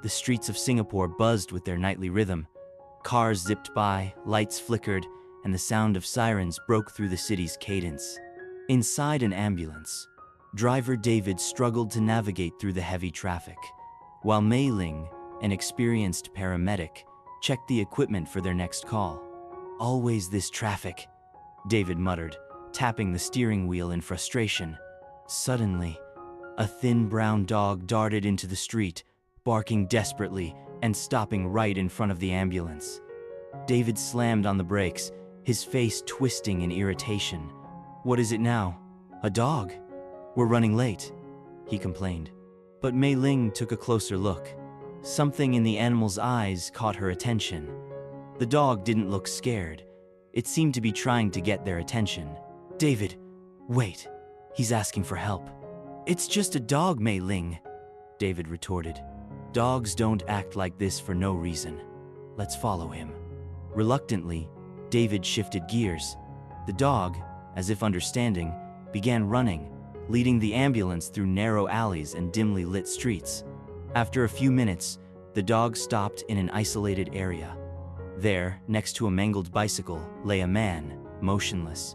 The streets of Singapore buzzed with their nightly rhythm. Cars zipped by, lights flickered, and the sound of sirens broke through the city's cadence. Inside an ambulance, driver David struggled to navigate through the heavy traffic, while Mei Ling, an experienced paramedic, checked the equipment for their next call. "Always this traffic," David muttered, tapping the steering wheel in frustration. Suddenly, a thin brown dog darted into the street, barking desperately and stopping right in front of the ambulance. David slammed on the brakes, his face twisting in irritation. "What is it now? A dog? We're running late," he complained. But Mei Ling took a closer look. Something in the animal's eyes caught her attention. The dog didn't look scared. It seemed to be trying to get their attention. "David, wait. He's asking for help." "It's just a dog, Mei Ling," David retorted. "Dogs don't act like this for no reason. Let's follow him." Reluctantly, David shifted gears. The dog, as if understanding, began running, leading the ambulance through narrow alleys and dimly lit streets. After a few minutes, the dog stopped in an isolated area. There, next to a mangled bicycle, lay a man, motionless.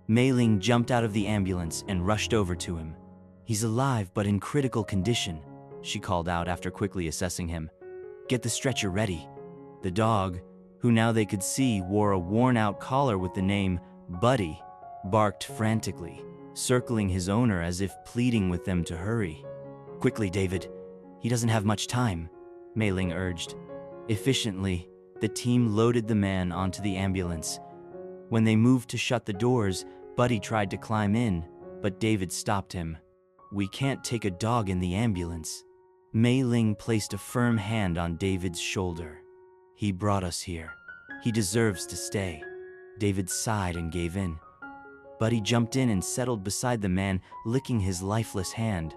Mei Ling jumped out of the ambulance and rushed over to him. "He's alive but in critical condition," she called out after quickly assessing him. "Get the stretcher ready." The dog, who now they could see wore a worn-out collar with the name Buddy, barked frantically, circling his owner as if pleading with them to hurry. "Quickly, David. He doesn't have much time," Mei Ling urged. Efficiently, the team loaded the man onto the ambulance. When they moved to shut the doors, Buddy tried to climb in, but David stopped him. "We can't take a dog in the ambulance." Mei Ling placed a firm hand on David's shoulder. "He brought us here. He deserves to stay." David sighed and gave in. Buddy jumped in and settled beside the man, licking his lifeless hand.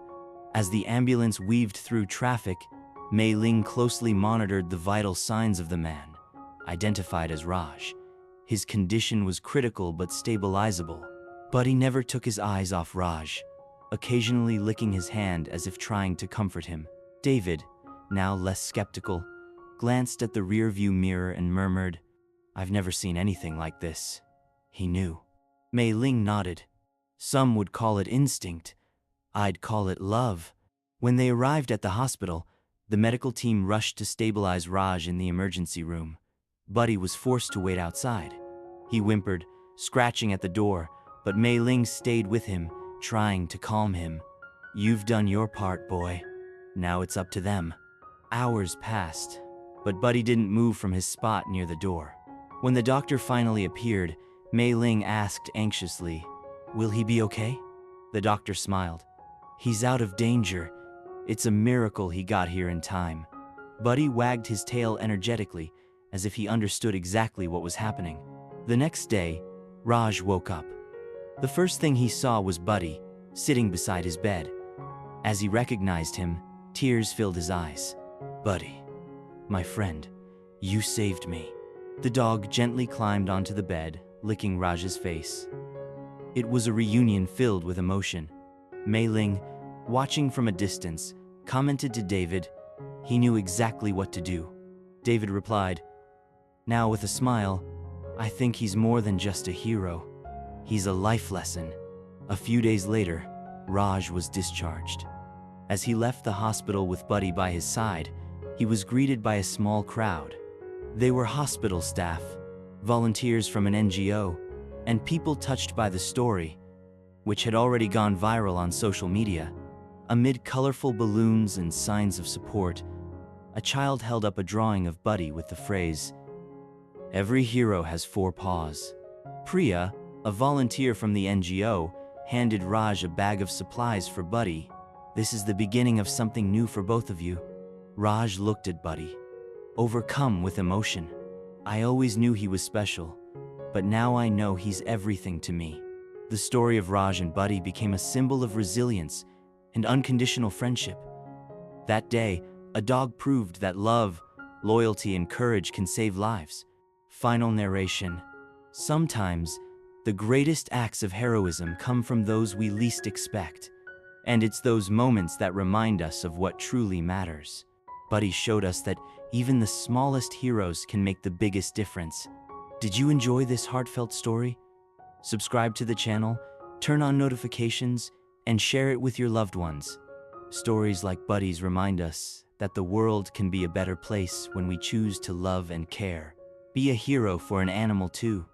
As the ambulance weaved through traffic, Mei Ling closely monitored the vital signs of the man, identified as Raj. His condition was critical but stabilizable. Buddy never took his eyes off Raj, occasionally licking his hand as if trying to comfort him. David, now less skeptical, glanced at the rearview mirror and murmured, "I've never seen anything like this." He knew. Mei Ling nodded. "Some would call it instinct. I'd call it love." When they arrived at the hospital, the medical team rushed to stabilize Raj in the emergency room. Buddy was forced to wait outside. He whimpered, scratching at the door, but Mei Ling stayed with him, trying to calm him. "You've done your part, boy. Now it's up to them." Hours passed, but Buddy didn't move from his spot near the door. When the doctor finally appeared, Mei Ling asked anxiously, "Will he be okay?" The doctor smiled. "He's out of danger. It's a miracle he got here in time." Buddy wagged his tail energetically, as if he understood exactly what was happening. The next day, Raj woke up. The first thing he saw was Buddy, sitting beside his bed. As he recognized him, tears filled his eyes. "Buddy, my friend, you saved me." The dog gently climbed onto the bed, licking Raj's face. It was a reunion filled with emotion. Mei Ling, watching from a distance, commented to David, "He knew exactly what to do." David replied, now with a smile, "I think he's more than just a hero. He's a life lesson." A few days later, Raj was discharged. As he left the hospital with Buddy by his side, he was greeted by a small crowd. They were hospital staff, volunteers from an NGO, and people touched by the story, which had already gone viral on social media. Amid colorful balloons and signs of support, a child held up a drawing of Buddy with the phrase, "Every hero has 4 paws." Priya, a volunteer from the NGO, handed Raj a bag of supplies for Buddy. "This is the beginning of something new for both of you." Raj looked at Buddy, overcome with emotion. "I always knew he was special, but now I know he's everything to me." The story of Raj and Buddy became a symbol of resilience and unconditional friendship. That day, a dog proved that love, loyalty, and courage can save lives. Final narration. Sometimes, the greatest acts of heroism come from those we least expect, and it's those moments that remind us of what truly matters. Buddy showed us that even the smallest heroes can make the biggest difference. Did you enjoy this heartfelt story? Subscribe to the channel, turn on notifications, and share it with your loved ones. Stories like Buddy's remind us that the world can be a better place when we choose to love and care. Be a hero for an animal too.